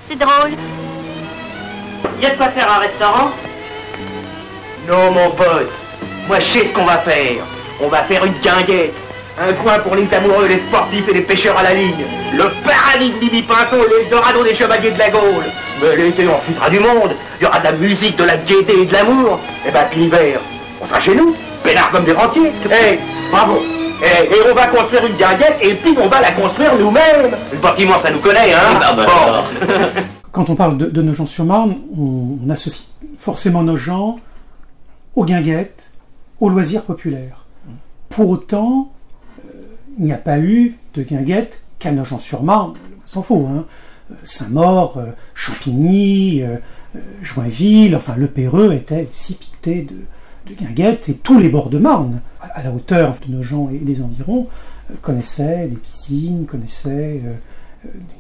c'est drôle. Y a de quoi faire un restaurant? Non, mon pote. Moi, je sais ce qu'on va faire. On va faire une guinguette. Un coin pour les amoureux, les sportifs et les pêcheurs à la ligne. Le paradis de Bibi Pinceau et l'Eldorado des chevaliers de la Gaule. Mais l'été, on foutra du monde. Il y aura de la musique, de la gaieté et de l'amour. Et bah, puis l'hiver, on sera chez nous, peinard comme des rentiers. Bravo. Et on va construire une guinguette et puis on va la construire nous-mêmes. Le bâtiment, ça nous connaît, hein. Bon. Quand on parle de Nogent-sur-Marne, on associe forcément Nogent aux guinguettes, aux loisirs populaires. Pour autant, il n'y a pas eu de guinguettes qu'à Nogent-sur-Marne, s'en faut, hein. Saint-Maur, Champigny, Joinville, enfin le Perreux était aussi piqueté de guinguettes, et tous les bords de Marne, à la hauteur de Nogent et des environs, connaissaient des piscines, connaissaient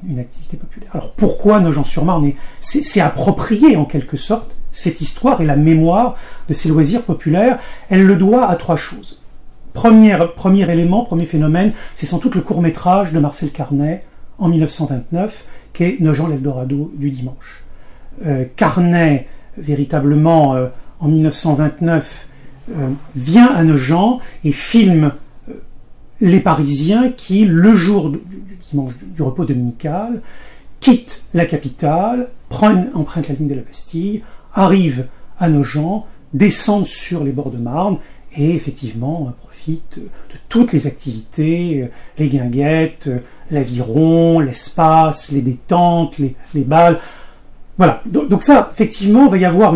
une activité populaire. Alors pourquoi Nogent-sur-Marne? C'est approprié en quelque sorte cette histoire et la mémoire de ces loisirs populaires. Elle le doit à trois choses. Premier élément, premier phénomène, c'est sans doute le court-métrage de Marcel Carnet en 1929, qui est Nogent l'Eldorado du dimanche. Carnet, véritablement, en 1929, vient à Nogent et filme les Parisiens qui, le jour du dimanche du repos dominical, quittent la capitale, empruntent la ligne de la Bastille, arrivent à Nogent, descendent sur les bords de Marne et effectivement profitent de toutes les activités, les guinguettes, l'aviron, l'espace, les détentes, les bals. Voilà, donc ça, effectivement, va y avoir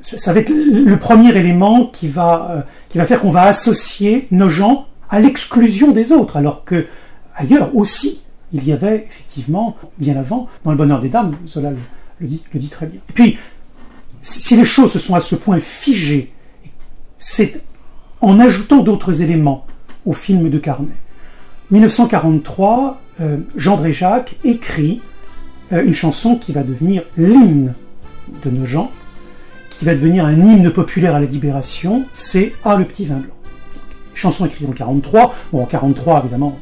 ça va être le premier élément qui va faire qu'on va associer Nogent à l'exclusion des autres, alors que ailleurs aussi, il y avait effectivement, bien avant, dans le Bonheur des Dames, Zola le dit très bien. Et puis, si les choses se sont à ce point figées, c'est en ajoutant d'autres éléments au film de Carnet. 1943, Jean Dréjac écrit une chanson qui va devenir l'hymne de Nogent, qui va devenir un hymne populaire à la Libération, c'est « Ah, le petit vin blanc ». Chanson écrite en 1943. Bon, en 1943, évidemment,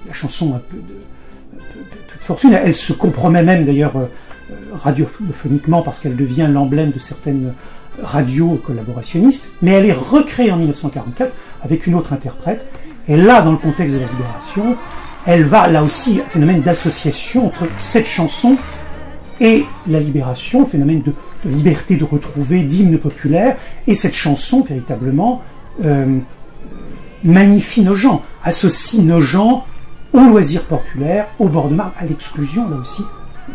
la chanson a peu de fortune. Elle se compromet même, d'ailleurs, radiophoniquement, parce qu'elle devient l'emblème de certaines radios collaborationnistes. Mais elle est recréée en 1944 avec une autre interprète. Et là, dans le contexte de la Libération, elle va, là aussi, un phénomène d'association entre cette chanson et la Libération, phénomène de liberté de retrouver, d'hymne populaire, et cette chanson, véritablement, magnifie Nogent, associe Nogent aux loisirs populaires, au bord de Marne, à l'exclusion, là aussi,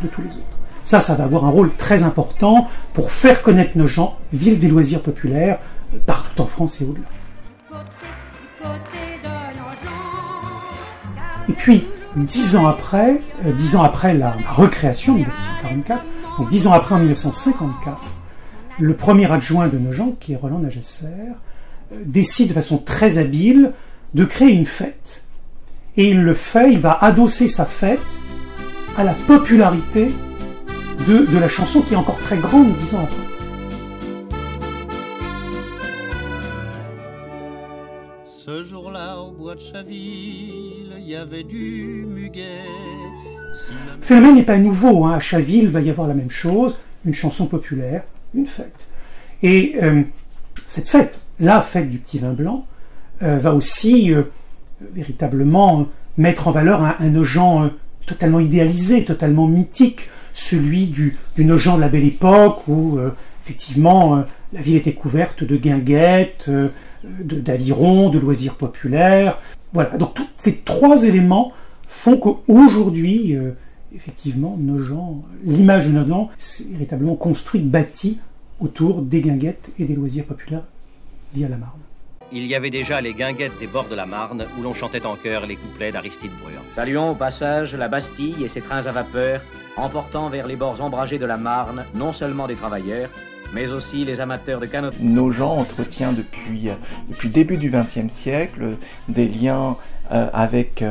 de tous les autres. Ça va avoir un rôle très important pour faire connaître Nogent, ville des loisirs populaires, partout en France et au-delà. Et puis, 10 ans après la recréation, 1944, donc 10 ans après, en 1954, le premier adjoint de Nogent, qui est Roland Nagesser, décide de façon très habile de créer une fête. Et il va adosser sa fête à la popularité de la chanson qui est encore très grande 10 ans après. Ce jour-là, au bois de Chaville, il y avait du muguet. Le phénomène n'est pas nouveau, hein. À Chaville, il va y avoir la même chose, une chanson populaire, une fête. Et cette fête, la fête du petit vin blanc, va aussi véritablement mettre en valeur un Nogent totalement idéalisé, totalement mythique, celui du Nogent de la Belle Époque, où effectivement la ville était couverte de guinguettes, d'avirons, de loisirs populaires. Voilà, donc tous ces trois éléments font qu'aujourd'hui, effectivement, Nogent, l'image de Nogent, c'est véritablement construite, bâtie autour des guinguettes et des loisirs populaires liés à la Marne. Il y avait déjà les guinguettes des bords de la Marne où l'on chantait en chœur les couplets d'Aristide Bruand. Saluons au passage la Bastille et ses trains à vapeur, emportant vers les bords ombragés de la Marne non seulement des travailleurs, mais aussi les amateurs de canoë. Nogent entretient depuis début du XXe siècle des liens avec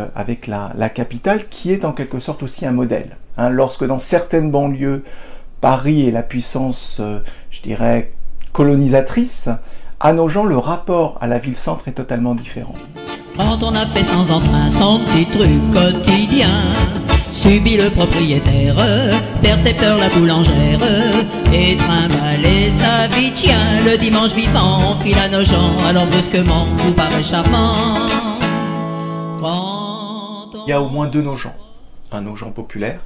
la capitale, qui est en quelque sorte aussi un modèle. Hein, lorsque dans certaines banlieues, Paris est la puissance, je dirais, colonisatrice, à Nogent, le rapport à la ville-centre est totalement différent. Quand on a fait sans emprunt son petit truc quotidien, subit le propriétaire, percepteur la boulangère, et trimballer sa vie tient. Le dimanche vivant, on file à nos gens, alors brusquement, tout paraît charmant. Il y a au moins deux Nogent. Un Nogent populaire,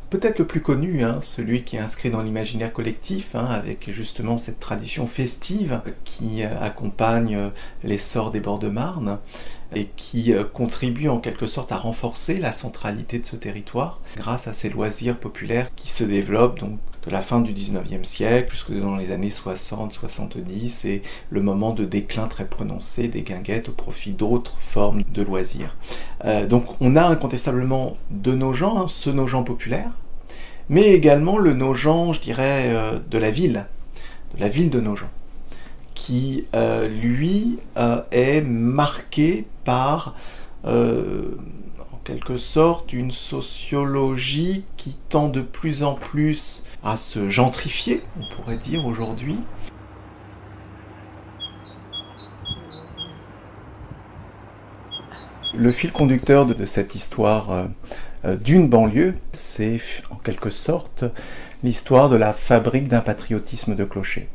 peut-être le plus connu, celui qui est inscrit dans l'imaginaire collectif, avec justement cette tradition festive qui accompagne l'essor des bords de Marne et qui contribue en quelque sorte à renforcer la centralité de ce territoire grâce à ces loisirs populaires qui se développent donc de la fin du 19e siècle jusque dans les années 60-70 et le moment de déclin très prononcé des guinguettes au profit d'autres formes de loisirs. Donc on a incontestablement deux Nogent, ce Nogent populaire, mais également le Nogent, je dirais, de la ville de Nogent, qui, lui, est marqué par, en quelque sorte, une sociologie qui tend de plus en plus à se gentrifier, on pourrait dire aujourd'hui. Le fil conducteur de cette histoire d'une banlieue, c'est en quelque sorte l'histoire de la fabrique d'un patriotisme de clocher.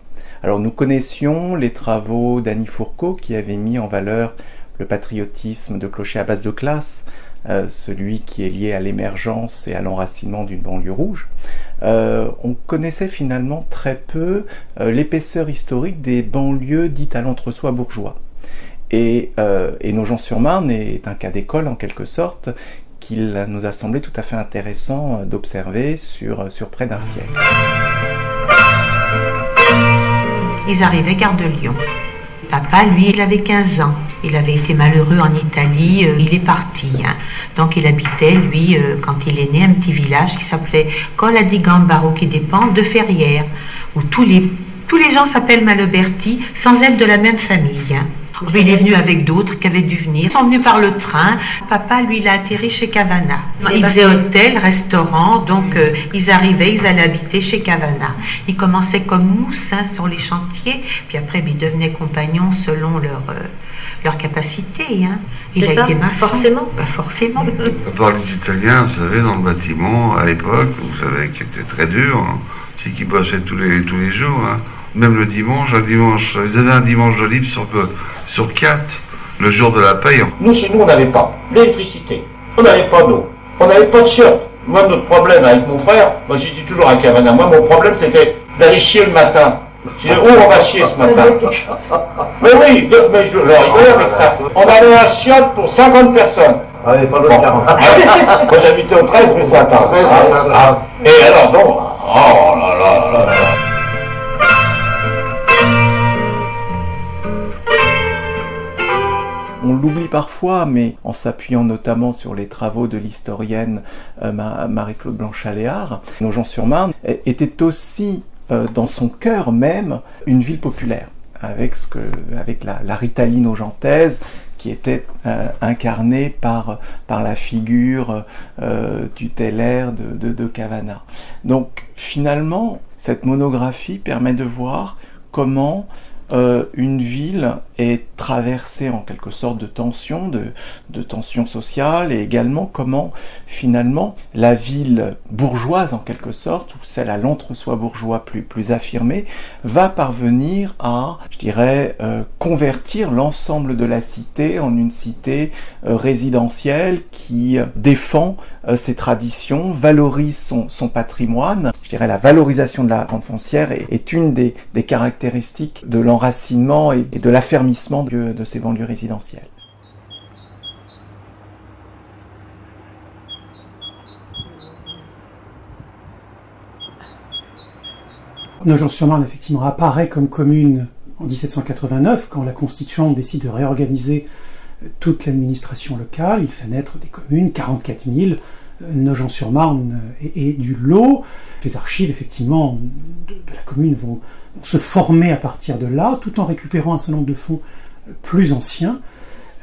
Alors nous connaissions les travaux d'Annie Fourcault qui avait mis en valeur le patriotisme de clocher à base de classe, celui qui est lié à l'émergence et à l'enracinement d'une banlieue rouge. On connaissait finalement très peu l'épaisseur historique des banlieues dites à l'entre-soi bourgeois. Et Nogent-sur-Marne est un cas d'école en quelque sorte qu'il nous a semblé tout à fait intéressant d'observer sur près d'un siècle. Ils arrivaient gare de Lyon. Papa, lui, il avait 15 ans. Il avait été malheureux en Italie, il est parti. Donc il habitait, lui, quand il est né, un petit village qui s'appelait Colla di Gambaro, qui dépend de Ferrières, où tous les gens s'appellent Maloberti, sans être de la même famille. Il est venu avec d'autres qui avaient dû venir. Ils sont venus par le train. Papa, lui, il a atterri chez Cavana. Il faisait hôtel, restaurant, donc ils arrivaient, ils allaient habiter chez Cavana. Ils commençaient comme mousse sur les chantiers, puis après ils devenaient compagnons selon leur capacité. Il a été maçon. Forcément. Forcément. À part les Italiens, vous savez, dans le bâtiment, à l'époque, vous savez, qui était très dur, c'est qu'ils bossaient tous les jours. Même le dimanche, ils avaient un dimanche de libre sur 4, le jour de la paye. Nous, chez nous, on n'avait pas l'électricité, on n'avait pas d'eau, on n'avait pas de shirt. Moi, notre problème avec mon frère, moi j'ai dit toujours à Cavana, moi mon problème c'était d'aller chier le matin. Je disais, où on va chier ce matin? Mais oui, mais je rigolais avec ça. On avait un chiotte pour 50 personnes. Ah, pas de 40. Moi j'habitais au 13 rue Saint-Anne. Et alors donc, oh là là là là. On l'oublie parfois, mais en s'appuyant notamment sur les travaux de l'historienne Marie-Claude Blanchaléard, Nogent-sur-Marne était aussi dans son cœur même une ville populaire, avec la Ritaline nogentaise qui était incarnée par la figure tutélaire de Cavana. Donc finalement, cette monographie permet de voir comment une ville est traversée en quelque sorte de tensions sociales, et également comment finalement la ville bourgeoise en quelque sorte, ou celle à l'entre-soi bourgeois plus affirmée, va parvenir à, je dirais, convertir l'ensemble de la cité en une cité résidentielle qui défend ses traditions, valorise son patrimoine. Je dirais la valorisation de la rente foncière est une des caractéristiques de l'enracinement et de l'affermissement de ces banlieues résidentielles. Nogent-sur-Marne, effectivement, apparaît comme commune en 1789, quand la Constituante décide de réorganiser toute l'administration locale. Il fait naître des communes, 44 000. Nogent-sur-Marne est du lot. Les archives, effectivement, de la commune vont se former à partir de là, tout en récupérant un certain nombre de fonds plus anciens,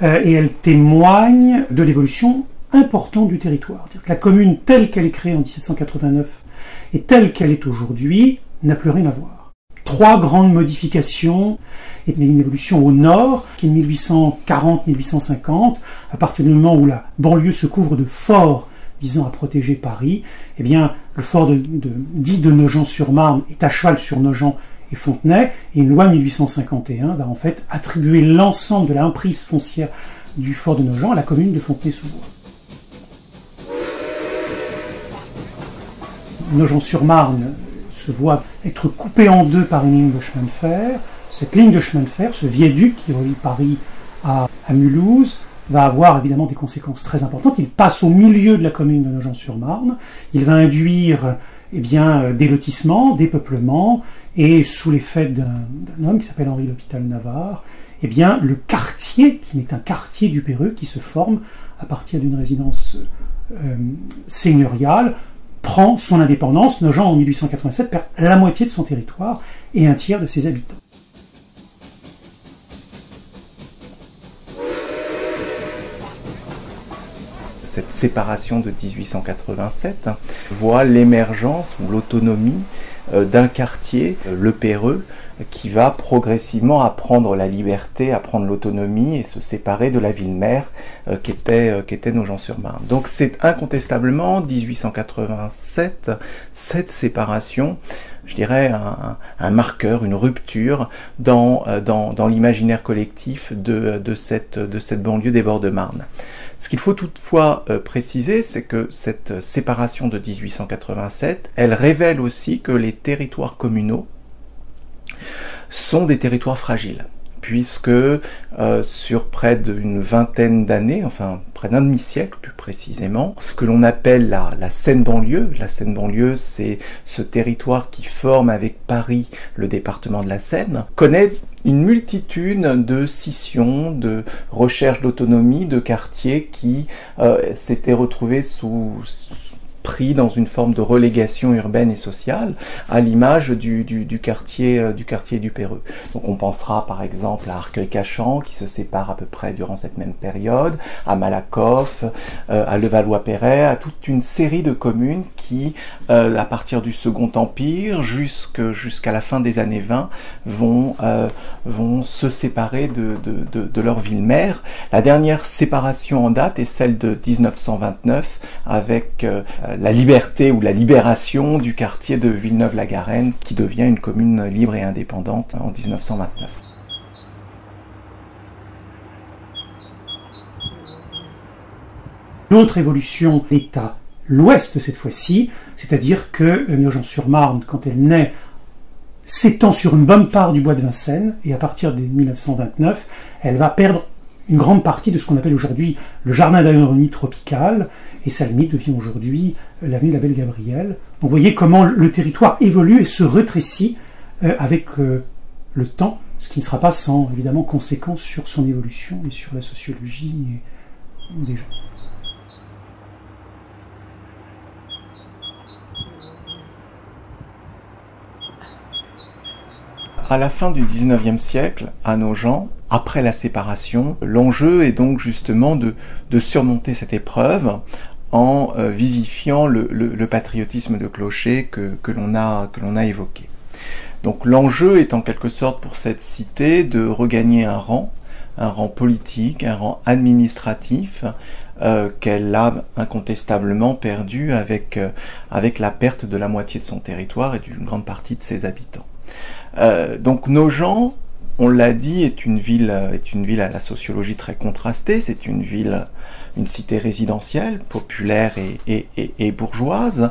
et elles témoignent de l'évolution importante du territoire. C'est-à-dire que la commune telle qu'elle est créée en 1789 et telle qu'elle est aujourd'hui n'a plus rien à voir. 3 grandes modifications, et une évolution au nord, qui est 1840-1850, à partir du moment où la banlieue se couvre de forts visant à protéger Paris, eh bien, le fort dit de Nogent-sur-Marne est à cheval sur Nogent et Fontenay, et une loi 1851 va en fait attribuer l'ensemble de la emprise foncière du fort de Nogent à la commune de Fontenay-sous-Bois. Nogent-sur-Marne se voit être coupé en deux par une ligne de chemin de fer. Cette ligne de chemin de fer, ce viaduc qui relie Paris à Mulhouse, va avoir évidemment des conséquences très importantes. Il passe au milieu de la commune de Nogent-sur-Marne. Il va induire des lotissements, des peuplements, et sous l'effet d'un homme qui s'appelle Henri L'Hôpital-Navarre, le quartier, qui n'est un quartier du Péreux, qui se forme à partir d'une résidence seigneuriale, prend son indépendance. Nogent, en 1887, perd la moitié de son territoire et un tiers de ses habitants. Cette séparation de 1887 voit l'émergence ou l'autonomie d'un quartier, le Péreux, qui va progressivement apprendre la liberté, apprendre l'autonomie et se séparer de la ville-mère qui était Nogent-sur-Marne. Donc c'est incontestablement 1887, cette séparation, je dirais un marqueur, une rupture dans l'imaginaire collectif de cette banlieue des bords de Marne. Ce qu'il faut toutefois préciser, c'est que cette séparation de 1887, elle révèle aussi que les territoires communaux sont des territoires fragiles, puisque sur près d'une vingtaine d'années, enfin près d'un demi-siècle plus précisément, ce que l'on appelle la Seine-Banlieue, c'est ce territoire qui forme avec Paris le département de la Seine, connaît une multitude de scissions, de recherches d'autonomie, de quartiers qui s'étaient retrouvés pris dans une forme de relégation urbaine et sociale, à l'image du quartier du Péreux. Donc on pensera par exemple à Arcueil-Cachan, qui se sépare à peu près durant cette même période, à Malakoff, à Levallois-Perret, à toute une série de communes qui, à partir du Second Empire jusqu'à la fin des années 20, vont se séparer de leur ville-mère. La dernière séparation en date est celle de 1929, avec la liberté ou la libération du quartier de Villeneuve-la-Garenne, qui devient une commune libre et indépendante en 1929. L'autre évolution est à l'ouest cette fois-ci, c'est-à-dire que Nogent-sur-Marne, quand elle naît, s'étend sur une bonne part du bois de Vincennes, et à partir de 1929, elle va perdre une grande partie de ce qu'on appelle aujourd'hui le jardin d'agronomie tropicale, et sa limite devient aujourd'hui l'avenue de la Belle-Gabrielle. Donc vous voyez comment le territoire évolue et se rétrécit avec le temps, ce qui ne sera pas sans évidemment conséquence sur son évolution et sur la sociologie des gens. À la fin du XIXe siècle, à Nogent, après la séparation, l'enjeu est donc justement de surmonter cette épreuve en vivifiant le patriotisme de clocher que l'on a évoqué. Donc l'enjeu est en quelque sorte pour cette cité de regagner un rang politique, un rang administratif qu'elle a incontestablement perdu avec la perte de la moitié de son territoire et d'une grande partie de ses habitants. Donc Nogent, on l'a dit, est une ville à la sociologie très contrastée. C'est une cité résidentielle, populaire et bourgeoise,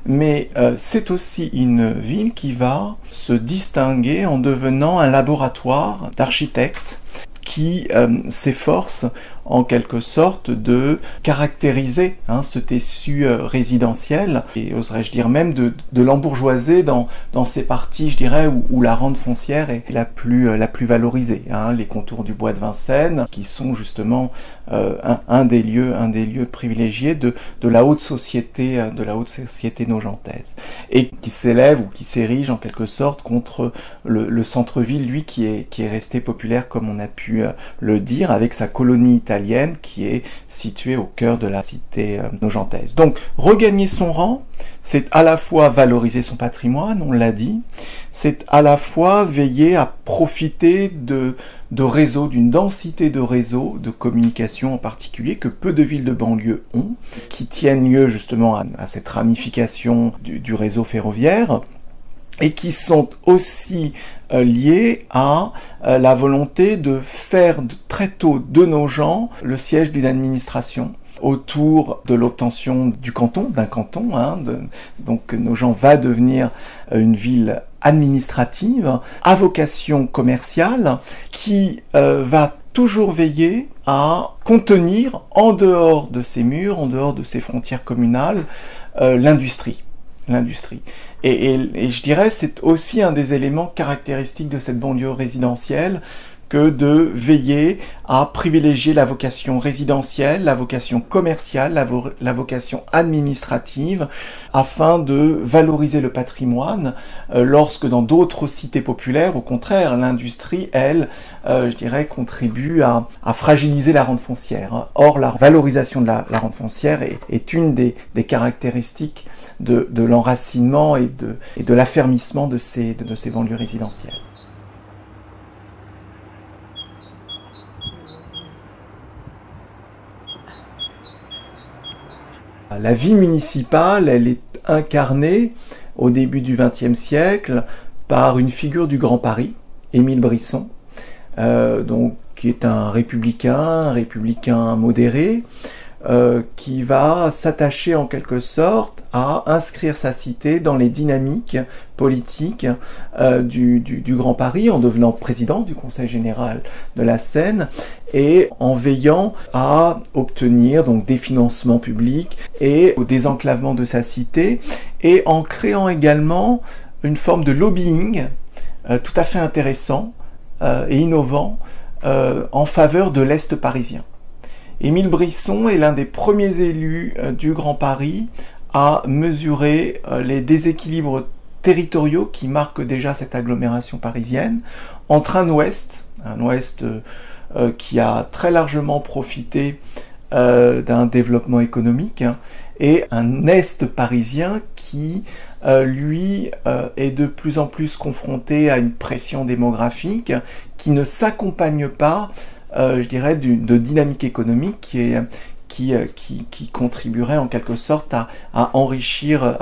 mais c'est aussi une ville qui va se distinguer en devenant un laboratoire d'architectes qui s'efforce en quelque sorte de caractériser ce tissu résidentiel, et oserais-je dire même de l'embourgeoiser dans ces parties, je dirais, où la rente foncière est la plus valorisée. Les contours du bois de Vincennes, qui sont justement un des lieux privilégiés de la haute société nogentaise, et qui s'élève ou qui s'érige en quelque sorte contre le centre-ville, lui, qui est resté populaire, comme on a pu le dire, avec sa colonie italienne italienne qui est située au cœur de la cité nogentaise. Donc regagner son rang, c'est à la fois valoriser son patrimoine, on l'a dit, c'est à la fois veiller à profiter de réseaux, d'une densité de réseaux, de communication en particulier, que peu de villes de banlieue ont, qui tiennent lieu justement à cette ramification du réseau ferroviaire, et qui sont aussi liés à la volonté de faire très tôt de Nogent le siège d'une administration autour de l'obtention du canton, d'un canton. Donc Nogent va devenir une ville administrative à vocation commerciale qui va toujours veiller à contenir en dehors de ses murs, en dehors de ses frontières communales, l'industrie. Et je dirais c'est aussi un des éléments caractéristiques de cette banlieue résidentielle que de veiller à privilégier la vocation résidentielle, la vocation commerciale, la vocation administrative, afin de valoriser le patrimoine, lorsque dans d'autres cités populaires, au contraire, l'industrie, elle, je dirais, contribue à fragiliser la rente foncière. Or, la valorisation de la rente foncière est une des caractéristiques de l'enracinement et de l'affermissement de ces banlieues résidentielles. La vie municipale, elle est incarnée au début du XXe siècle par une figure du Grand Paris, Émile Brisson, qui est un républicain modéré, qui va s'attacher en quelque sorte à inscrire sa cité dans les dynamiques politiques du Grand Paris, en devenant président du Conseil général de la Seine et en veillant à obtenir donc des financements publics et au désenclavement de sa cité, et en créant également une forme de lobbying tout à fait intéressant et innovant en faveur de l'Est parisien. Émile Brisson est l'un des premiers élus du Grand Paris à mesurer les déséquilibres territoriaux qui marquent déjà cette agglomération parisienne, entre un ouest qui a très largement profité d'un développement économique, et un est parisien qui, lui, est de plus en plus confronté à une pression démographique qui ne s'accompagne pas, je dirais, de dynamique économique qui contribuerait en quelque sorte à enrichir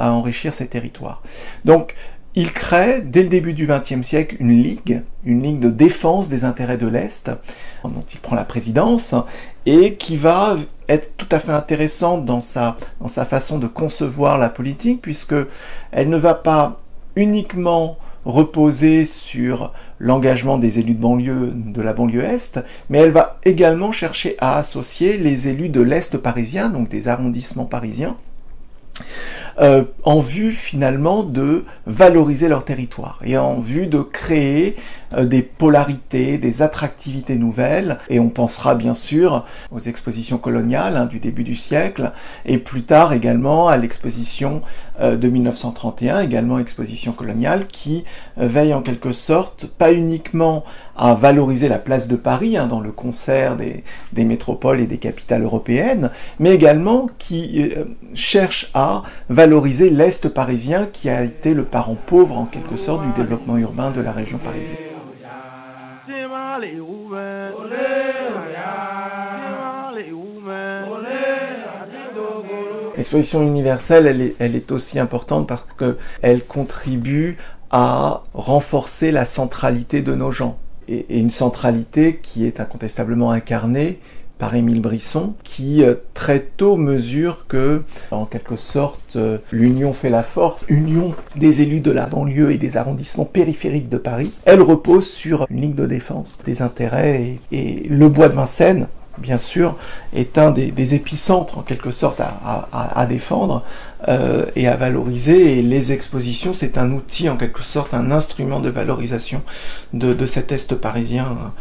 ces territoires. Donc, il crée, dès le début du XXe siècle, une ligue de défense des intérêts de l'Est, dont il prend la présidence, et qui va être tout à fait intéressante dans sa façon de concevoir la politique, puisque elle ne va pas uniquement reposer sur l'engagement des élus de la banlieue Est, mais elle va également chercher à associer les élus de l'Est parisien, donc des arrondissements parisiens, en vue finalement de valoriser leur territoire et en vue de créer des polarités, des attractivités nouvelles. Et on pensera bien sûr aux expositions coloniales du début du siècle, et plus tard également à l'exposition de 1931, également exposition coloniale, qui veille en quelque sorte pas uniquement à valoriser la place de Paris dans le concert des métropoles et des capitales européennes, mais également qui cherche à valoriser l'Est parisien, qui a été le parent pauvre en quelque sorte du développement urbain de la région parisienne. L'exposition universelle, elle est aussi importante parce qu'elle contribue à renforcer la centralité de Nogent. Et une centralité qui est incontestablement incarnée par Émile Brisson, qui très tôt mesure que, en quelque sorte, l'union fait la force. L'union des élus de la banlieue et des arrondissements périphériques de Paris, elle repose sur une ligne de défense des intérêts, et le bois de Vincennes, bien sûr, est un des épicentres, en quelque sorte, à défendre et à valoriser. Et les expositions, c'est un outil, en quelque sorte, un instrument de valorisation de cet Est parisien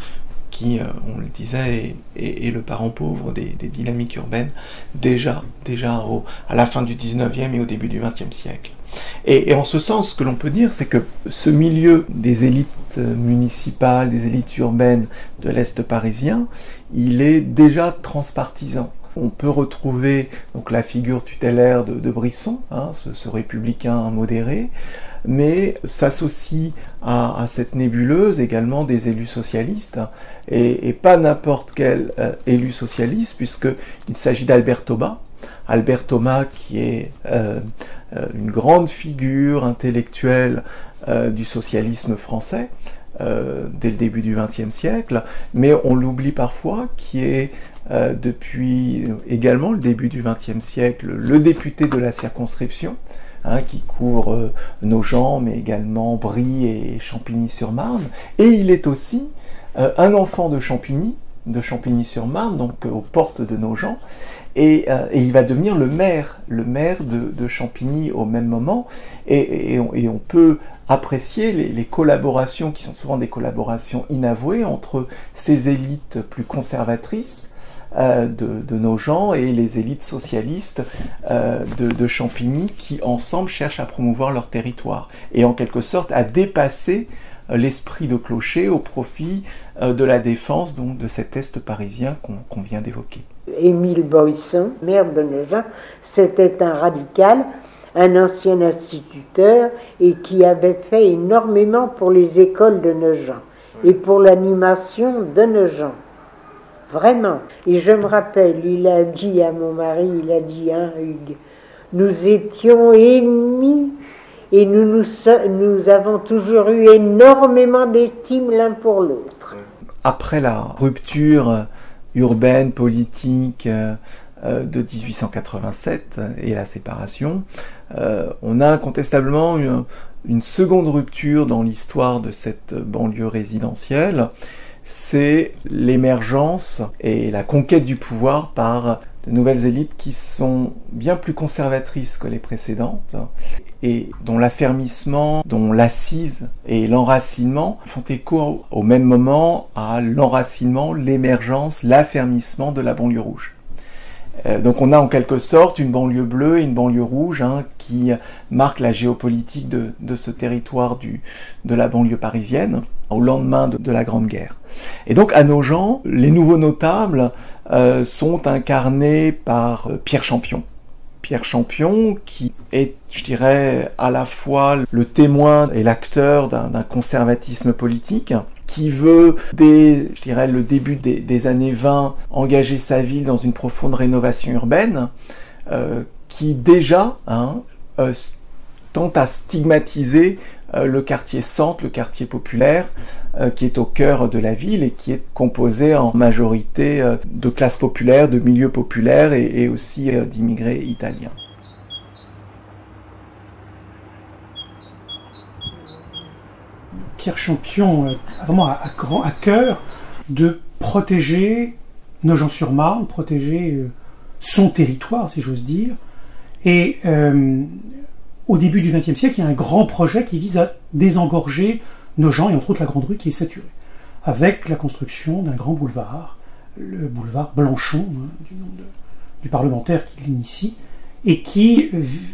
qui, on le disait, est le parent pauvre des dynamiques urbaines déjà à la fin du 19e et au début du 20e siècle. Et en ce sens, ce que l'on peut dire, c'est que ce milieu des élites municipales, des élites urbaines de l'Est parisien, il est déjà transpartisan. On peut retrouver donc la figure tutélaire de Brisson, hein, ce républicain modéré, mais s'associe à cette nébuleuse également des élus socialistes, et pas n'importe quel élu socialiste, puisqu'il s'agit d'Albert Thomas. Albert Thomas qui est une grande figure intellectuelle du socialisme français dès le début du XXe siècle, mais on l'oublie parfois, qui est depuis également le début du XXe siècle le député de la circonscription, hein, qui couvre Nogent, mais également Brie et Champigny-sur-Marne, et il est aussi un enfant de Champigny-sur-Marne, donc aux portes de Nogent, et il va devenir le maire de Champigny au même moment, et on peut apprécier les collaborations qui sont souvent des collaborations inavouées entre ces élites plus conservatrices de Nogent et les élites socialistes de Champigny, qui ensemble cherchent à promouvoir leur territoire et en quelque sorte à dépasser l'esprit de clocher au profit de la défense donc, de cet Est parisien qu'on vient d'évoquer. Émile Boisson, maire de Nogent, c'était un radical, un ancien instituteur et qui avait fait énormément pour les écoles de Nogent et pour l'animation de Nogent. Vraiment. Et je me rappelle, il a dit à mon mari, il a dit, hein, Hugues, nous étions ennemis et nous avons toujours eu énormément d'estime l'un pour l'autre. Après la rupture urbaine, politique de 1887 et la séparation, on a incontestablement une seconde rupture dans l'histoire de cette banlieue résidentielle. C'est l'émergence et la conquête du pouvoir par de nouvelles élites qui sont bien plus conservatrices que les précédentes et dont l'affermissement, dont l'assise et l'enracinement font écho au même moment à l'enracinement, l'émergence, l'affermissement de la banlieue rouge. Donc on a en quelque sorte une banlieue bleue et une banlieue rouge, hein, qui marquent la géopolitique de ce territoire de la banlieue parisienne au lendemain de la Grande Guerre. Et donc à Nogent, les nouveaux notables sont incarnés par Pierre Champion. Pierre Champion qui est, je dirais, à la fois le témoin et l'acteur d'un conservatisme politique, qui veut, dès, je dirais, le début des années 20, engager sa ville dans une profonde rénovation urbaine, qui déjà tente à stigmatiser le quartier centre, le quartier populaire, qui est au cœur de la ville et qui est composé en majorité de classes populaires, de milieux populaires et aussi d'immigrés italiens. Pierre Champion a vraiment à cœur de protéger Nogent-sur-Marne, protéger son territoire, si j'ose dire. Et au début du XXe siècle, il y a un grand projet qui vise à désengorger Nogent, et entre autres la Grande Rue qui est saturée, avec la construction d'un grand boulevard, le boulevard Blanchon, du nom du parlementaire qui l'initie, et qui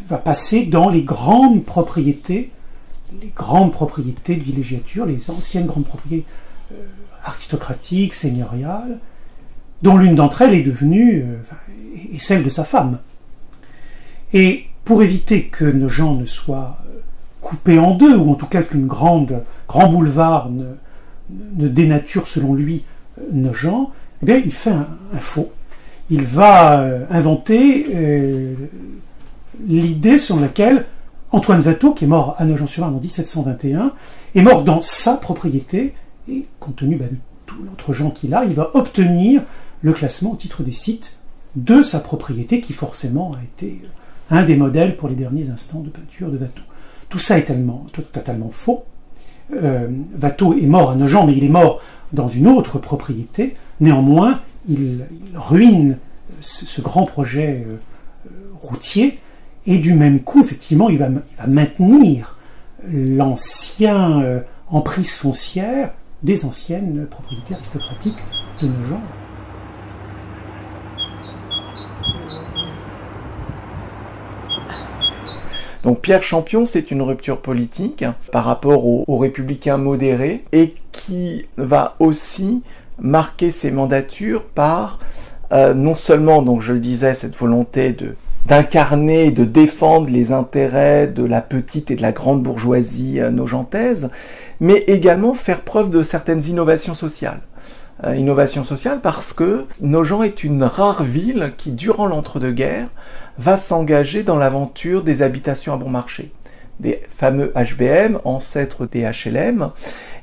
va passer dans les grandes propriétés de villégiature, les anciennes grandes propriétés aristocratiques, seigneuriales, dont l'une d'entre elles est devenue est celle de sa femme. Et pour éviter que Nogent ne soit coupé en deux, ou en tout cas qu'un grand boulevard ne dénature selon lui Nogent, eh bien il fait un faux. Il va inventer l'idée selon laquelle Antoine Watteau, qui est mort à Nogent-sur-Marne en 1721, est mort dans sa propriété, et compte tenu de tout l'autre gens qu'il a, il va obtenir le classement au titre des sites de sa propriété, qui forcément a été un des modèles pour les derniers instants de peinture de Watteau. Tout ça est totalement faux. Watteau est mort à Nogent, mais il est mort dans une autre propriété. Néanmoins, il ruine ce grand projet routier, et du même coup, effectivement, il va maintenir l'ancien emprise foncière des anciennes propriétés aristocratiques de Nogent. Donc Pierre Champion, c'est une rupture politique par rapport aux républicains modérés et qui va aussi marquer ses mandatures par non seulement, donc je le disais, cette volonté d'incarner, de défendre les intérêts de la petite et de la grande bourgeoisie nogentaise, mais également faire preuve de certaines innovations sociales. Innovation sociale parce que Nogent est une rare ville qui, durant l'entre-deux-guerres, va s'engager dans l'aventure des habitations à bon marché, des fameux HBM, ancêtres des HLM.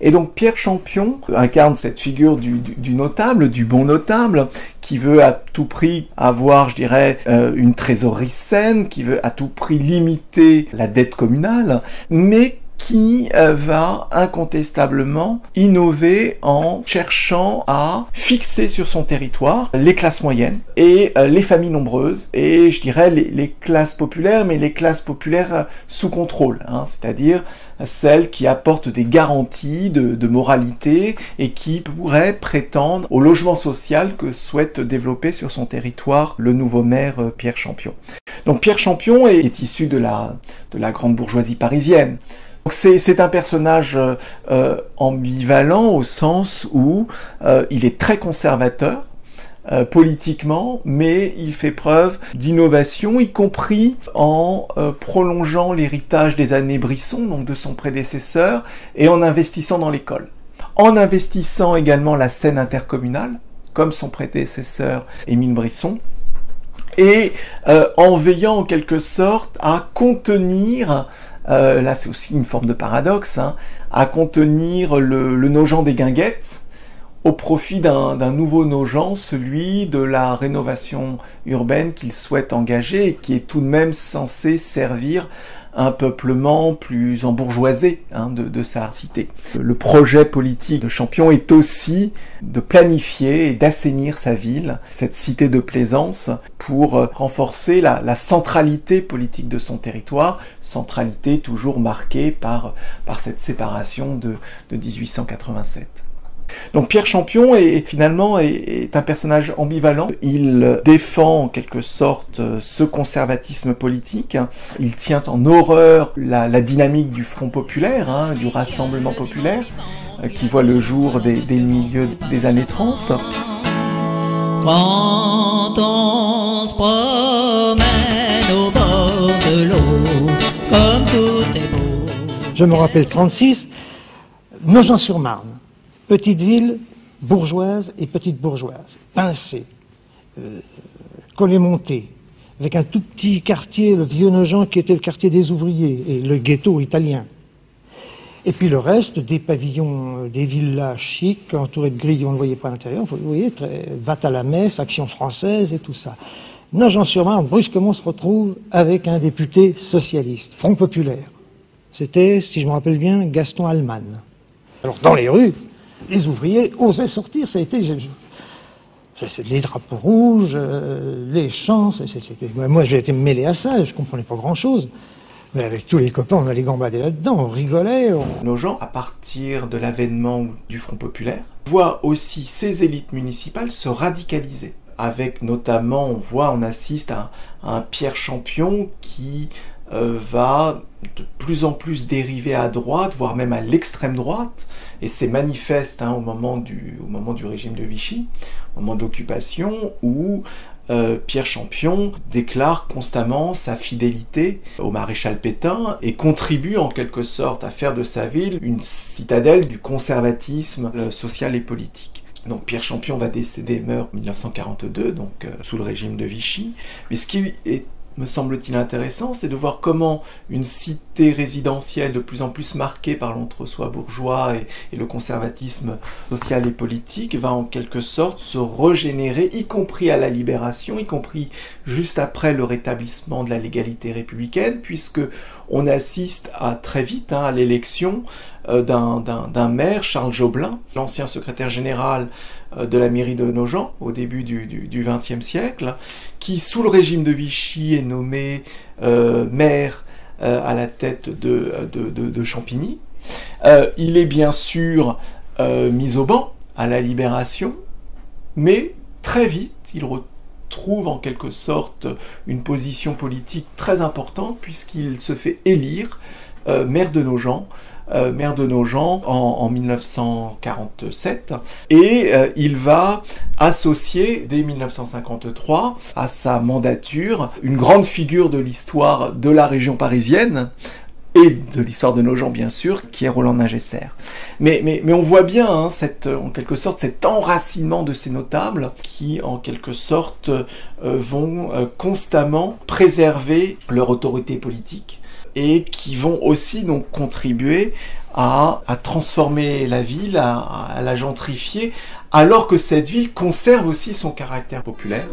Et donc Pierre Champion incarne cette figure du notable, du bon notable, qui veut à tout prix avoir, je dirais, une trésorerie saine, qui veut à tout prix limiter la dette communale, mais qui va incontestablement innover en cherchant à fixer sur son territoire les classes moyennes et les familles nombreuses et je dirais les classes populaires, mais les classes populaires sous contrôle, hein, c'est-à-dire celles qui apportent des garanties de moralité et qui pourraient prétendre au logement social que souhaite développer sur son territoire le nouveau maire Pierre Champion. Donc Pierre Champion est issu de la grande bourgeoisie parisienne. C'est un personnage ambivalent au sens où il est très conservateur politiquement, mais il fait preuve d'innovation, y compris en prolongeant l'héritage des années Brisson, donc de son prédécesseur, et en investissant dans l'école. En investissant également la scène intercommunale, comme son prédécesseur Émile Brisson, et en veillant en quelque sorte à contenir là c'est aussi une forme de paradoxe, hein, à contenir le Nogent des guinguettes au profit d'un nouveau Nogent, celui de la rénovation urbaine qu'il souhaite engager et qui est tout de même censé servir un peuplement plus embourgeoisé de sa cité. Le projet politique de Champion est aussi de planifier et d'assainir sa ville, cette cité de plaisance, pour renforcer la centralité politique de son territoire, centralité toujours marquée par cette séparation de 1887. Donc Pierre Champion finalement est un personnage ambivalent. Il défend en quelque sorte ce conservatisme politique. Il tient en horreur la dynamique du Front populaire, hein, du Rassemblement populaire, qui voit le jour des milieux des années 30. Quand on se promène au bord de l'eau, comme tout est beau. Je me rappelle 36, Nogent-sur-Marne. Petite ville bourgeoise et petite bourgeoise, pincée, collet-monté, avec un tout petit quartier, le vieux Nogent, qui était le quartier des ouvriers, et le ghetto italien. Et puis le reste, des pavillons, des villas chics, entourés de grilles, on ne le voyait pas à l'intérieur, vous voyez, va à la messe, Action française et tout ça. Nogent-sur-Marne, brusquement, se retrouve avec un député socialiste, Front populaire. C'était, si je me rappelle bien, Gaston Alman. Alors dans les rues, les ouvriers osaient sortir, ça a été les drapeaux rouges, les chants, moi j'ai été mêlé à ça, je comprenais pas grand-chose. Mais avec tous les copains, on allait gambader là-dedans, on rigolait. Nogent, à partir de l'avènement du Front populaire, voit aussi ses élites municipales se radicaliser. Avec notamment, on assiste à un Pierre Champion qui va de plus en plus dériver à droite, voire même à l'extrême droite, et c'est manifeste au moment du régime de Vichy, au moment d'occupation, où Pierre Champion déclare constamment sa fidélité au maréchal Pétain et contribue en quelque sorte à faire de sa ville une citadelle du conservatisme social et politique. Donc Pierre Champion va décéder, meurt en 1942, donc sous le régime de Vichy, mais ce qui est, me semble-t-il, intéressant, c'est de voir comment une cité résidentielle de plus en plus marquée par l'entre-soi bourgeois et le conservatisme social et politique va en quelque sorte se régénérer, y compris à la Libération, y compris juste après le rétablissement de la légalité républicaine, puisque on assiste très vite à l'élection d'un maire, Charles Joblin, l'ancien secrétaire général de la mairie de Nogent au début du XXe siècle, qui sous le régime de Vichy est nommé maire à la tête de Champigny. Il est bien sûr mis au banc à la Libération, mais très vite, il retrouve en quelque sorte une position politique très importante puisqu'il se fait élire maire de Nogent en 1947, et il va associer dès 1953 à sa mandature une grande figure de l'histoire de la région parisienne, et de l'histoire de Nogent bien sûr, qui est Roland Ningesser. Mais on voit bien en quelque sorte cet enracinement de ces notables qui en quelque sorte vont constamment préserver leur autorité politique et qui vont aussi donc contribuer à transformer la ville, à la gentrifier, alors que cette ville conserve aussi son caractère populaire.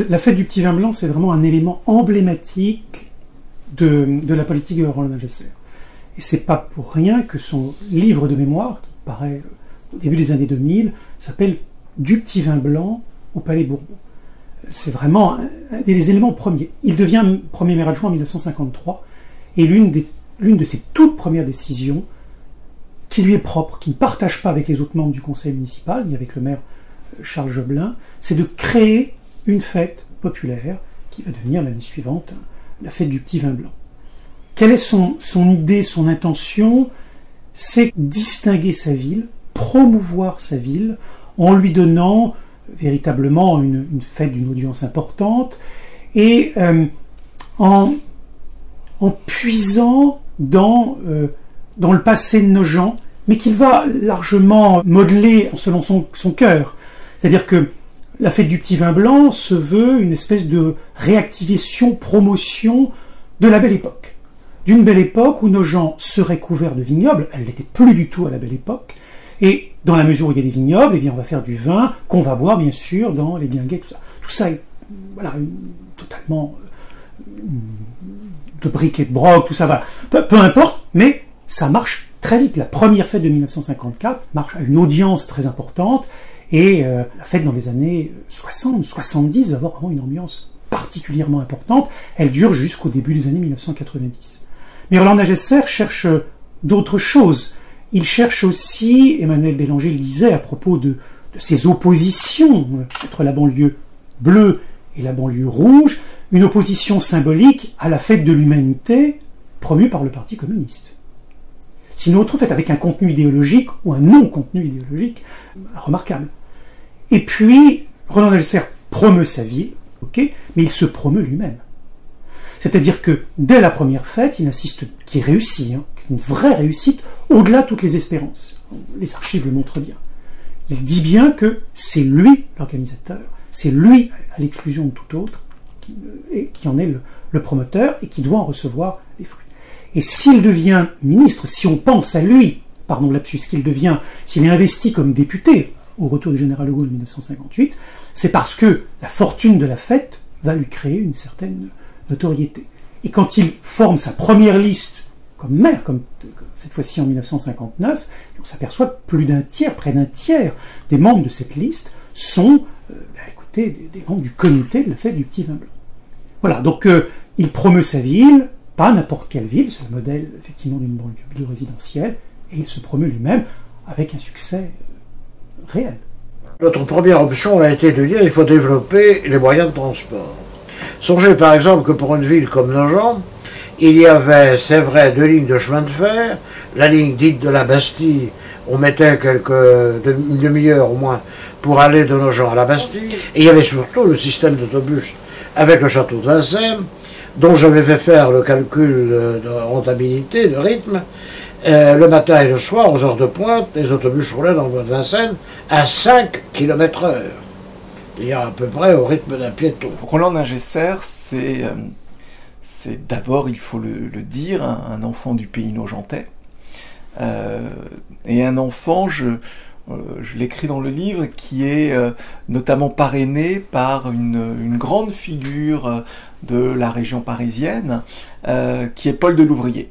La fête du petit vin blanc, c'est vraiment un élément emblématique de la politique de Roland Ningesser. Et c'est pas pour rien que son livre de mémoire, qui paraît au début des années 2000, s'appelle « Du petit vin blanc au Palais Bourbon ». C'est vraiment un des éléments premiers. Il devient premier maire adjoint en 1953, et l'une de ses toutes premières décisions, qui lui est propre, qui ne partage pas avec les autres membres du conseil municipal, ni avec le maire Charles Joblin, c'est de créer une fête populaire qui va devenir l'année suivante la fête du petit vin blanc. Quelle est son idée, son intention? C'est distinguer sa ville, promouvoir sa ville, en lui donnant véritablement une fête d'une audience importante, et en puisant dans le passé de Nogent, mais qu'il va largement modeler selon son cœur. C'est-à-dire que la fête du petit vin blanc se veut une espèce de réactivation, promotion de la belle époque. D'une belle époque où Nogent serait couvert de vignobles, elle n'était plus du tout à la belle époque, et dans la mesure où il y a des vignobles, eh bien on va faire du vin qu'on va boire bien sûr dans les guinguettes, tout ça. Tout ça est voilà, totalement de briques et de broc, tout ça va. Peu importe, mais ça marche très vite. La première fête de 1954 marche à une audience très importante, et la fête dans les années 60, 70 va avoir vraiment une ambiance particulièrement importante. Elle dure jusqu'au début des années 1990. Mais Roland Ningesser cherche d'autres choses. Il cherche aussi, Emmanuel Bélanger le disait à propos de ces oppositions entre la banlieue bleue et la banlieue rouge, une opposition symbolique à la fête de l'humanité promue par le Parti communiste. C'est une autre fête avec un contenu idéologique ou un non-contenu idéologique remarquable. Et puis, Roland Ningesser promeut sa ville, okay, mais il se promeut lui-même. C'est-à-dire que dès la première fête, il insiste, qui est réussie, une vraie réussite, au-delà de toutes les espérances. Les archives le montrent bien. Il dit bien que c'est lui l'organisateur, c'est lui, à l'exclusion de tout autre, qui en est le promoteur et qui doit en recevoir les fruits. Et s'il devient ministre, si on pense à lui, pardon, lapsus, s'il est investi comme député au retour du général de Gaulle en 1958, c'est parce que la fortune de la fête va lui créer une certaine notoriété. Et quand il forme sa première liste comme maire, comme cette fois-ci en 1959, on s'aperçoit que plus d'un tiers, près d'un tiers des membres de cette liste sont des membres du comité de la fête du petit vin blanc. Voilà, donc il promeut sa ville, pas n'importe quelle ville, c'est le modèle effectivement d'une banlieue résidentielle, et il se promeut lui-même avec un succès réel. Notre première option a été de dire qu'il faut développer les moyens de transport. Songez par exemple que pour une ville comme Nogent, il y avait, c'est vrai, 2 lignes de chemin de fer, la ligne dite de la Bastille, on mettait une demi-heure au moins pour aller de Nogent à la Bastille, et il y avait surtout le système d'autobus avec le château de Vincennes, dont j'avais fait faire le calcul de rentabilité, de rythme. Le matin et le soir, aux heures de pointe, les autobus roulaient dans le bois de Vincennes à 5 km/h. C'est-à-dire à peu près au rythme d'un piéton. Roland Ningesser, c'est d'abord, il faut le dire, un enfant du pays nogentais. Et un enfant, je l'écris dans le livre, qui est notamment parrainé par une grande figure de la région parisienne, qui est Paul Delouvrier.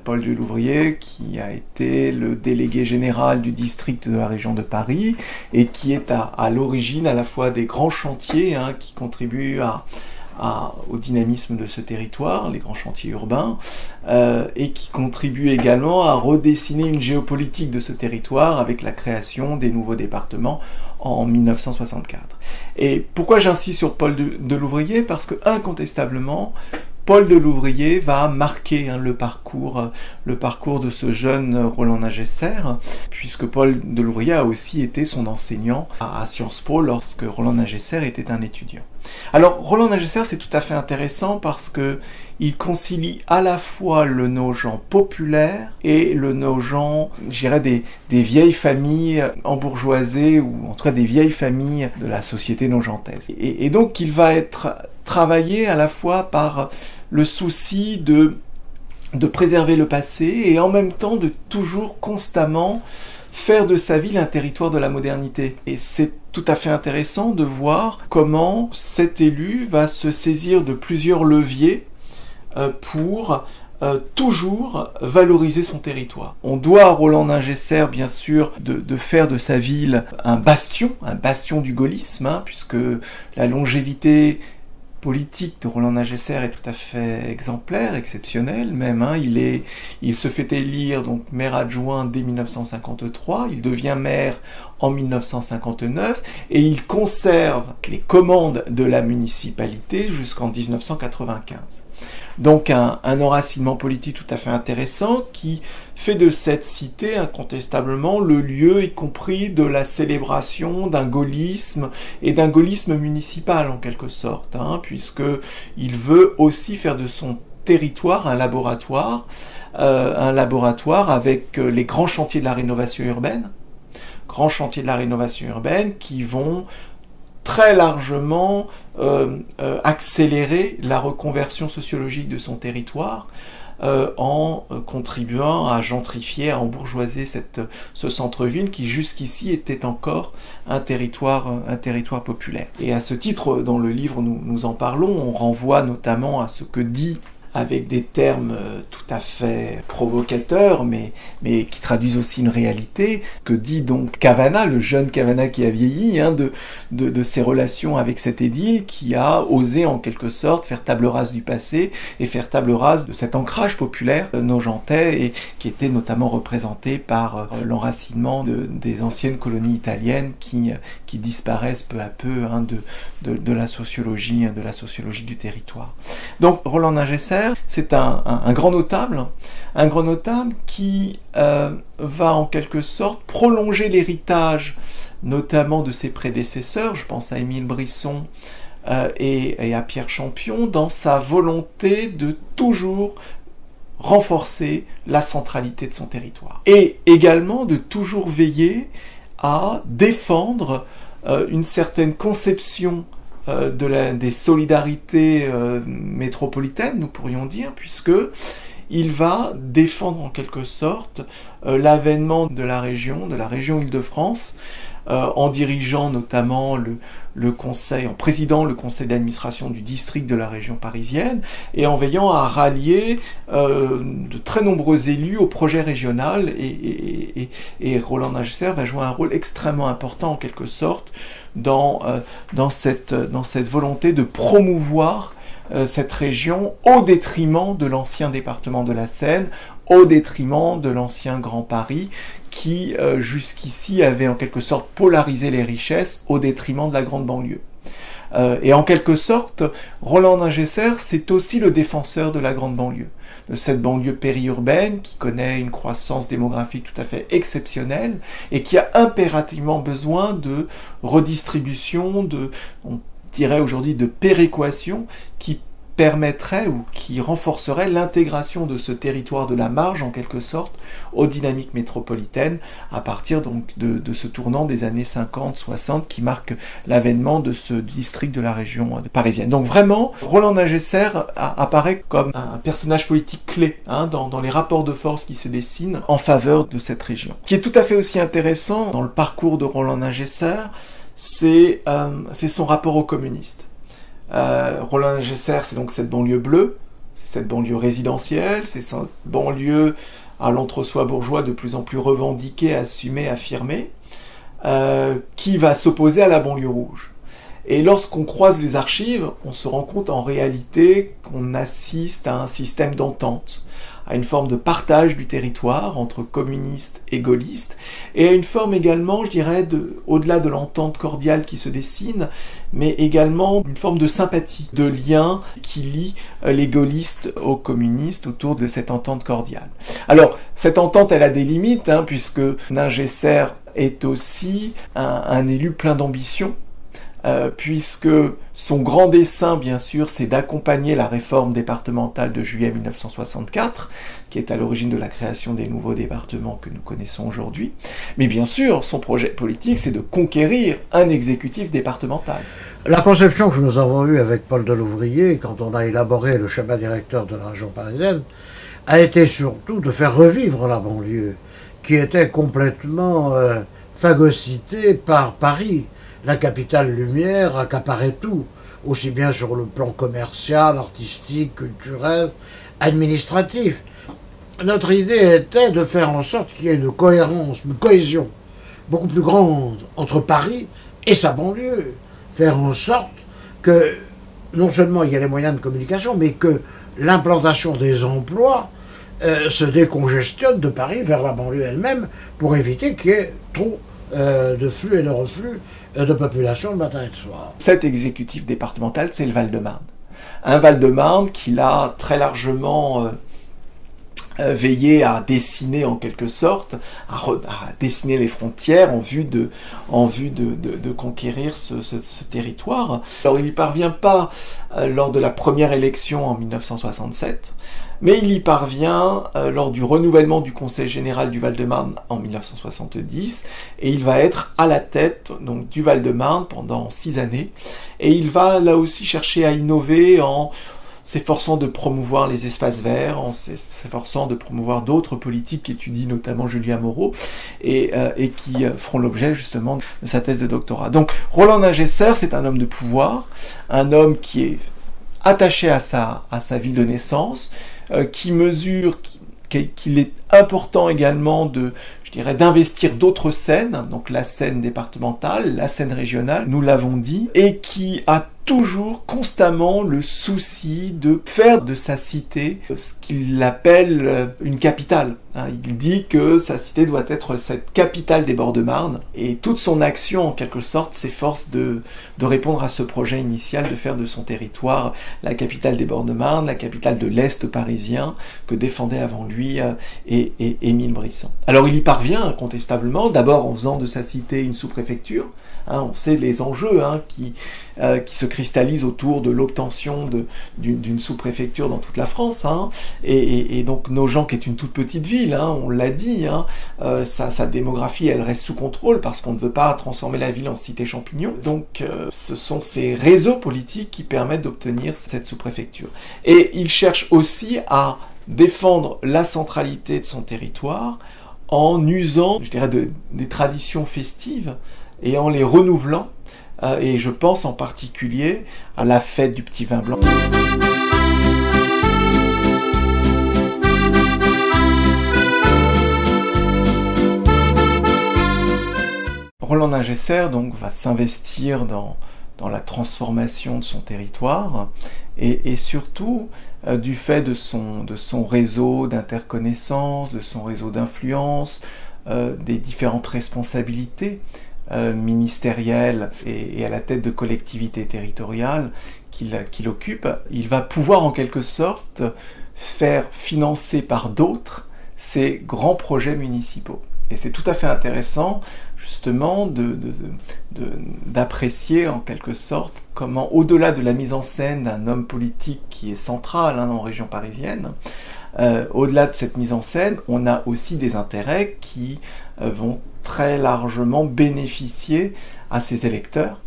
Paul Delouvrier, qui a été le délégué général du district de la région de Paris et qui est à l'origine à la fois des grands chantiers qui contribuent au dynamisme de ce territoire, les grands chantiers urbains, et qui contribue également à redessiner une géopolitique de ce territoire avec la création des nouveaux départements en 1964. Et pourquoi j'insiste sur Paul Delouvrier? Parce que, incontestablement, Paul Delouvrier va marquer le parcours de ce jeune Roland Nagesser, puisque Paul Delouvrier a aussi été son enseignant à Sciences Po lorsque Roland Nagesser était un étudiant. Alors, Roland Nagesser, c'est tout à fait intéressant parce que il concilie à la fois le Nogent populaire et le Nogent, je dirais, des vieilles familles embourgeoisées, ou en tout cas des vieilles familles de la société nogentaise. Et donc, il va être travaillé à la fois par le souci de préserver le passé et en même temps de toujours constamment faire de sa ville un territoire de la modernité. Et c'est tout à fait intéressant de voir comment cet élu va se saisir de plusieurs leviers pour toujours valoriser son territoire. On doit à Roland Nagesser, bien sûr, de faire de sa ville un bastion du gaullisme, puisque la longévité politique de Roland Nagesser est tout à fait exemplaire, exceptionnelle même. Il se fait élire donc maire adjoint dès 1953, il devient maire en 1959 et il conserve les commandes de la municipalité jusqu'en 1995. Donc un enracinement politique tout à fait intéressant qui fait de cette cité incontestablement le lieu, y compris de la célébration d'un gaullisme et d'un gaullisme municipal en quelque sorte, puisque il veut aussi faire de son territoire un laboratoire avec les grands chantiers de la rénovation urbaine, qui vont très largement accélérer la reconversion sociologique de son territoire en contribuant à gentrifier, à embourgeoiser ce centre-ville qui jusqu'ici était encore un territoire populaire. Et à ce titre, dans le livre nous en parlons, on renvoie notamment à ce que dit, avec des termes tout à fait provocateurs, mais qui traduisent aussi une réalité, que dit donc Cavana, le jeune Cavana qui a vieilli, de ses relations avec cet édile, qui a osé en quelque sorte faire table rase du passé, et faire table rase de cet ancrage populaire nogentais, et qui était notamment représenté par l'enracinement des anciennes colonies italiennes qui disparaissent peu à peu de la sociologie du territoire. Donc Roland Nagesser, c'est un grand notable qui va en quelque sorte prolonger l'héritage notamment de ses prédécesseurs, je pense à Émile Brisson et à Pierre Champion, dans sa volonté de toujours renforcer la centralité de son territoire. Et également de toujours veiller à défendre une certaine conception des solidarités métropolitaines, nous pourrions dire, puisque il va défendre en quelque sorte l'avènement de la région Île-de-France, en dirigeant notamment en présidant le conseil d'administration du district de la région parisienne, et en veillant à rallier de très nombreux élus au projet régional, et Roland Nagesser va jouer un rôle extrêmement important en quelque sorte dans cette volonté de promouvoir cette région au détriment de l'ancien département de la Seine, au détriment de l'ancien Grand Paris, qui jusqu'ici avait en quelque sorte polarisé les richesses au détriment de la grande banlieue. Et en quelque sorte, Roland Nagesser, c'est aussi le défenseur de la grande banlieue, de cette banlieue périurbaine qui connaît une croissance démographique tout à fait exceptionnelle et qui a impérativement besoin de redistribution, on dirait aujourd'hui de péréquation, qui permettrait ou qui renforcerait l'intégration de ce territoire de la marge en quelque sorte aux dynamiques métropolitaines à partir donc de ce tournant des années 50-60 qui marque l'avènement de ce district de la région parisienne. Donc vraiment, Roland Nagesser apparaît comme un personnage politique clé dans les rapports de force qui se dessinent en faveur de cette région. Ce qui est tout à fait aussi intéressant dans le parcours de Roland Nagesser, c'est son rapport aux communistes. Roland Nagesser, c'est donc cette banlieue bleue, c'est cette banlieue résidentielle, c'est cette banlieue à l'entre-soi bourgeois de plus en plus revendiquée, assumée, affirmée, qui va s'opposer à la banlieue rouge. Et lorsqu'on croise les archives, on se rend compte en réalité qu'on assiste à un système d'entente, à une forme de partage du territoire entre communistes et gaullistes, et à une forme également, je dirais, au-delà de l'entente cordiale qui se dessine, mais également une forme de sympathie, de lien qui lie les gaullistes aux communistes autour de cette entente cordiale. Alors, cette entente, elle a des limites, puisque Ningesser est aussi un élu plein d'ambition, puisque son grand dessein, bien sûr, c'est d'accompagner la réforme départementale de juillet 1964, qui est à l'origine de la création des nouveaux départements que nous connaissons aujourd'hui. Mais bien sûr, son projet politique, c'est de conquérir un exécutif départemental. La conception que nous avons eue avec Paul Delouvrier, quand on a élaboré le schéma directeur de la région parisienne, a été surtout de faire revivre la banlieue, qui était complètement phagocytée par Paris. La capitale lumière accaparait tout, aussi bien sur le plan commercial, artistique, culturel, administratif. Notre idée était de faire en sorte qu'il y ait une cohérence, une cohésion beaucoup plus grande entre Paris et sa banlieue. Faire en sorte que non seulement il y ait les moyens de communication, mais que l'implantation des emplois se décongestionne de Paris vers la banlieue elle-même pour éviter qu'il y ait trop de flux et de reflux de population le matin et le soir. Cet exécutif départemental, c'est le Val-de-Marne. Un Val-de-Marne qui l'a très largement veillé à dessiner en quelque sorte, à dessiner les frontières en vue de conquérir ce territoire. Alors il n'y parvient pas lors de la première élection en 1967, mais il y parvient lors du renouvellement du Conseil général du Val-de-Marne en 1970, et il va être à la tête donc, du Val-de-Marne pendant 6 années, et il va là aussi chercher à innover en s'efforçant de promouvoir les espaces verts, en s'efforçant de promouvoir d'autres politiques qu'étudie notamment Julien Moreau, et qui feront l'objet justement de sa thèse de doctorat. Donc Roland Ningesser, c'est un homme de pouvoir, un homme qui est attaché à sa ville de naissance, qui mesure qu'il est important également d'investir d'autres scènes, donc la scène départementale, la scène régionale, nous l'avons dit, et qui a toujours, constamment, le souci de faire de sa cité ce qu'il appelle une capitale. Il dit que sa cité doit être cette capitale des bords de Marne, et toute son action, en quelque sorte, s'efforce de répondre à ce projet initial de faire de son territoire la capitale des bords de Marne, la capitale de l'Est parisien, que défendait avant lui Émile Brisson. Alors il y parvient incontestablement, d'abord en faisant de sa cité une sous-préfecture. On sait les enjeux qui se cristallisent autour de l'obtention d'une sous-préfecture dans toute la France. Et donc Nogent, qui est une toute petite ville, on l'a dit, sa démographie, elle reste sous contrôle parce qu'on ne veut pas transformer la ville en cité champignon. Donc ce sont ces réseaux politiques qui permettent d'obtenir cette sous-préfecture. Et il cherche aussi à défendre la centralité de son territoire en usant, je dirais, des traditions festives et en les renouvelant, et je pense en particulier à la fête du petit vin blanc. Roland Ningesser donc va s'investir dans la transformation de son territoire, et surtout du fait de son réseau d'interconnaissance, de son réseau d'influence, des différentes responsabilités ministérielles et à la tête de collectivités territoriales qu'il occupe, il va pouvoir en quelque sorte faire financer par d'autres ces grands projets municipaux. Et c'est tout à fait intéressant justement d'apprécier en quelque sorte comment, au-delà de la mise en scène d'un homme politique qui est central en région parisienne, au-delà de cette mise en scène, on a aussi des intérêts qui vont très largement bénéficier à ses électeurs,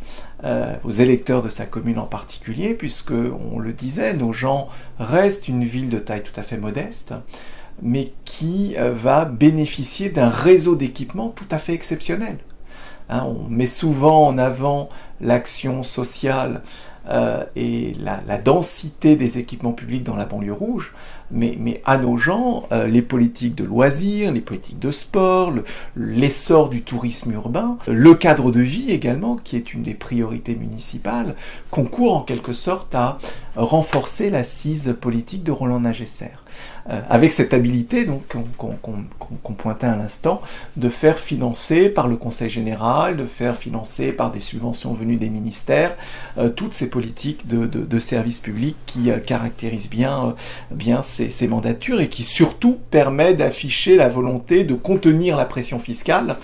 aux électeurs de sa commune en particulier, puisque, on le disait, Nogent reste une ville de taille tout à fait modeste, mais qui va bénéficier d'un réseau d'équipements tout à fait exceptionnel. On met souvent en avant l'action sociale et la densité des équipements publics dans la banlieue rouge, mais à Nogent, les politiques de loisirs, les politiques de sport, l'essor du tourisme urbain, le cadre de vie également, qui est une des priorités municipales, concourent en quelque sorte à renforcer l'assise politique de Roland Nagesser. Avec cette habilité donc qu'on pointait à l'instant, de faire financer par le Conseil général, de faire financer par des subventions venues des ministères, toutes ces politiques de services publics qui caractérisent bien ces mandatures et qui surtout permet d'afficher la volonté de contenir la pression fiscale.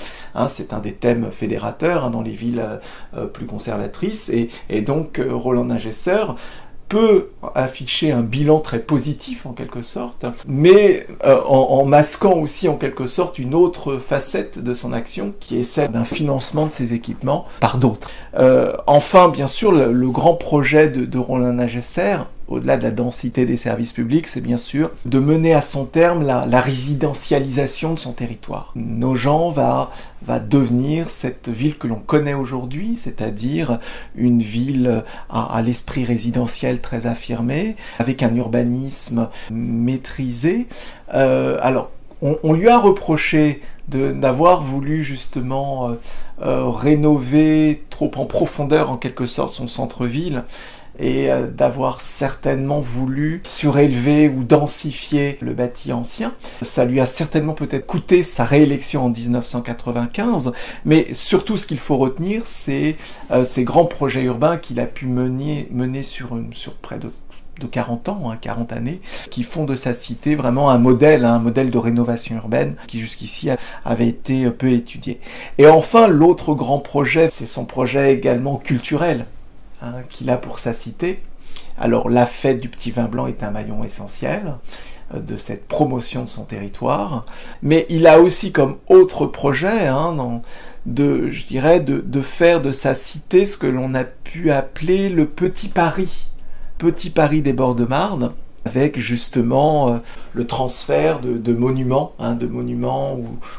C'est un des thèmes fédérateurs dans les villes plus conservatrices et donc Roland Nagesser peut afficher un bilan très positif en quelque sorte, mais en masquant aussi en quelque sorte une autre facette de son action qui est celle d'un financement de ses équipements par d'autres. Enfin, bien sûr, le grand projet de Roland Nagesser, au-delà de la densité des services publics, c'est bien sûr de mener à son terme la résidentialisation de son territoire. Nogent va devenir cette ville que l'on connaît aujourd'hui, c'est-à-dire une ville à l'esprit résidentiel très affirmé, avec un urbanisme maîtrisé. Alors, on lui a reproché d'avoir voulu justement rénover trop en profondeur en quelque sorte son centre-ville, et d'avoir certainement voulu surélever ou densifier le bâti ancien. Ça lui a certainement peut-être coûté sa réélection en 1995, mais surtout ce qu'il faut retenir, c'est ces grands projets urbains qu'il a pu mener sur près de 40 ans, 40 années, qui font de sa cité vraiment un modèle de rénovation urbaine qui jusqu'ici avait été peu étudié. Et enfin, l'autre grand projet, c'est son projet également culturel, qu'il a pour sa cité. Alors la fête du petit vin blanc est un maillon essentiel de cette promotion de son territoire, mais il a aussi comme autre projet de faire de sa cité ce que l'on a pu appeler le petit Paris des bords de Marne, avec justement le transfert de monuments,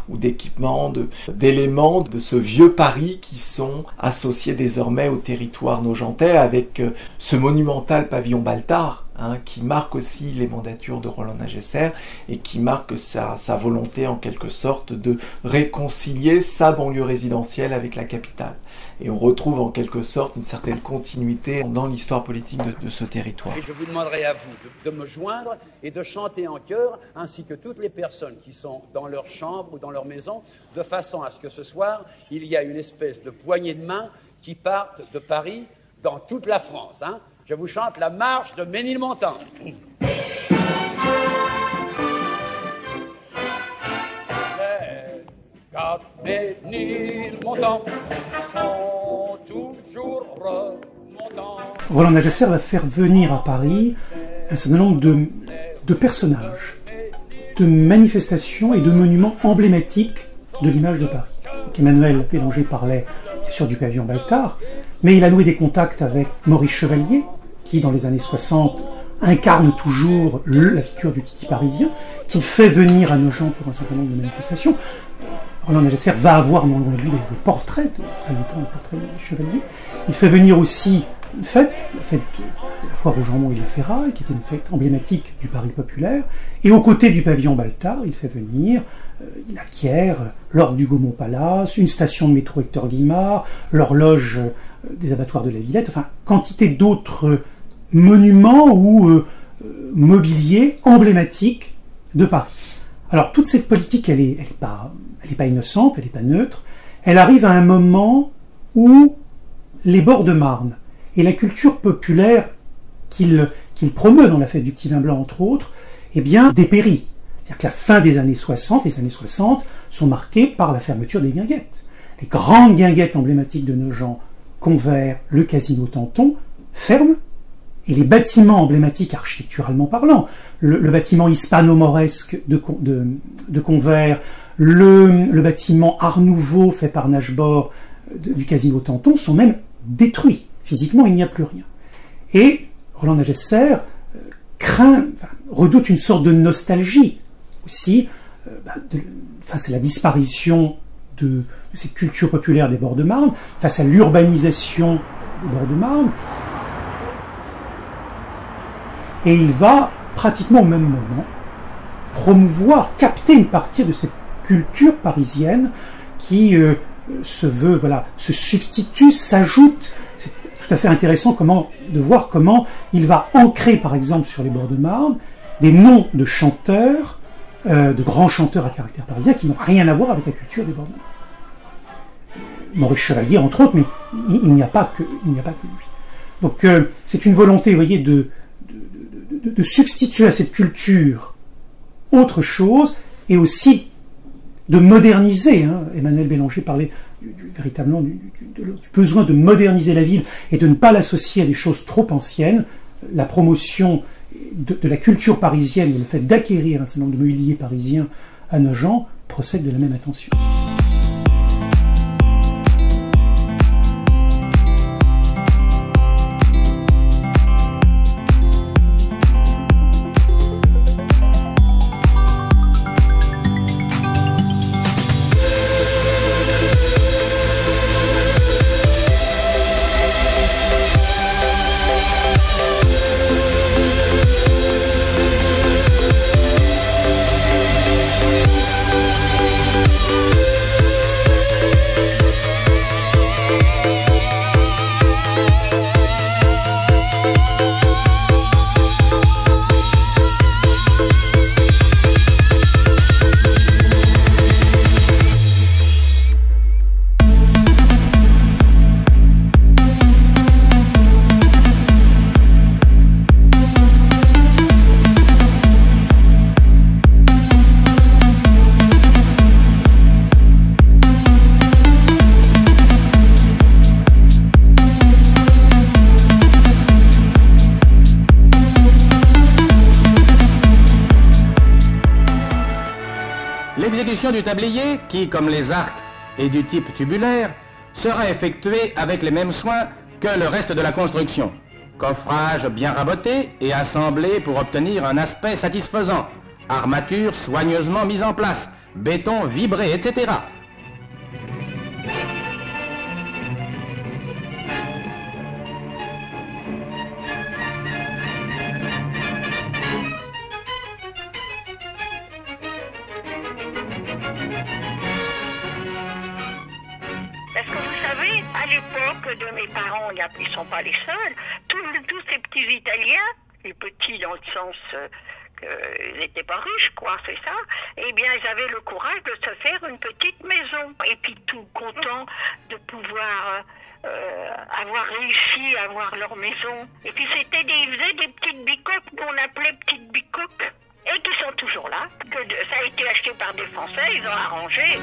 ou d'équipements, d'éléments de ce vieux Paris qui sont associés désormais au territoire nogentais, avec ce monumental pavillon Baltard, qui marque aussi les mandatures de Roland Nagesser et qui marque sa volonté en quelque sorte de réconcilier sa banlieue résidentielle avec la capitale. Et on retrouve en quelque sorte une certaine continuité dans l'histoire politique de ce territoire. Et je vous demanderai à vous de me joindre et de chanter en chœur, ainsi que toutes les personnes qui sont dans leur chambre ou dans leur maison, de façon à ce que ce soir, il y a une espèce de poignée de main qui partent de Paris dans toute la France. Je vous chante la marche de Ménilmontant. Car Ménilmontant sont toujours remontants. Roland Nagesser va faire venir à Paris un certain nombre de personnages, de manifestations et de monuments emblématiques de l'image de Paris. Donc Emmanuel Bélanger parlait bien sûr du pavillon Baltard, mais il a noué des contacts avec Maurice Chevalier, qui dans les années 60 incarne toujours la figure du Titi parisien, qu'il fait venir à Nogent pour un certain nombre de manifestations. Roland Nagesser va avoir non loin de lui des portraits, très longtemps le portrait de Chevalier. Il fait venir aussi une fête, la fête de la foire au jambon et de la ferraille, qui était une fête emblématique du Paris populaire. Et aux côtés du pavillon Baltard, il fait venir, il acquiert l'orgue du Gaumont-Palace, une station de métro Hector Guimard, l'horloge des abattoirs de la Villette, enfin, quantité d'autres monuments ou mobilier emblématiques de Paris. Alors, toute cette politique, elle est pas innocente, elle n'est pas neutre. Elle arrive à un moment où les bords de Marne et la culture populaire qu'il promeut dans la fête du petit vin blanc, entre autres, dépérit. C'est-à-dire que la fin des années 60, les années 60, sont marquées par la fermeture des guinguettes. Les grandes guinguettes emblématiques de Nogent, Convert, le Casino Tanton, ferment, et les bâtiments emblématiques architecturalement parlant, le bâtiment hispano-mauresque de Convert, le bâtiment Art Nouveau fait par Nachbord du Casino Tanton sont même détruits. Physiquement, il n'y a plus rien. Et Roland Nagesser redoute une sorte de nostalgie aussi, face à la disparition de cette culture populaire des bords de Marne, face à l'urbanisation des bords de Marne. et il va, pratiquement au même moment, promouvoir, capter une partie de cette culture parisienne qui se veut, voilà, se substitue, s'ajoute. C'est tout à fait intéressant de voir comment il va ancrer, par exemple, sur les bords de Marne, des noms de chanteurs, de grands chanteurs à caractère parisien qui n'ont rien à voir avec la culture des bords de Marne. Maurice Chevalier, entre autres, mais il n'y a pas que lui. Donc c'est une volonté, vous voyez, de substituer à cette culture autre chose, et aussi de moderniser. Emmanuel Bélanger parlait véritablement du besoin de moderniser la ville et de ne pas l'associer à des choses trop anciennes. La promotion de la culture parisienne, le fait d'acquérir un certain nombre de mobilier parisien à Nogent, procède de la même intention. L'exécution du tablier, qui, comme les arcs, est du type tubulaire, sera effectuée avec les mêmes soins que le reste de la construction. Coffrage bien raboté et assemblé pour obtenir un aspect satisfaisant. Armature soigneusement mise en place. Béton vibré, etc. À l'époque de mes parents, ils ne sont pas les seuls, tous ces petits Italiens, les petits dans le sens qu'ils n'étaient pas riches, quoi, c'est ça, eh bien, ils avaient le courage de se faire une petite maison. Et puis, tout contents de pouvoir avoir réussi à avoir leur maison. Et puis, ils faisaient des petites bicoques qu'on appelait petites bicoques, et qui sont toujours là. Ça a été acheté par des Français, ils ont arrangé.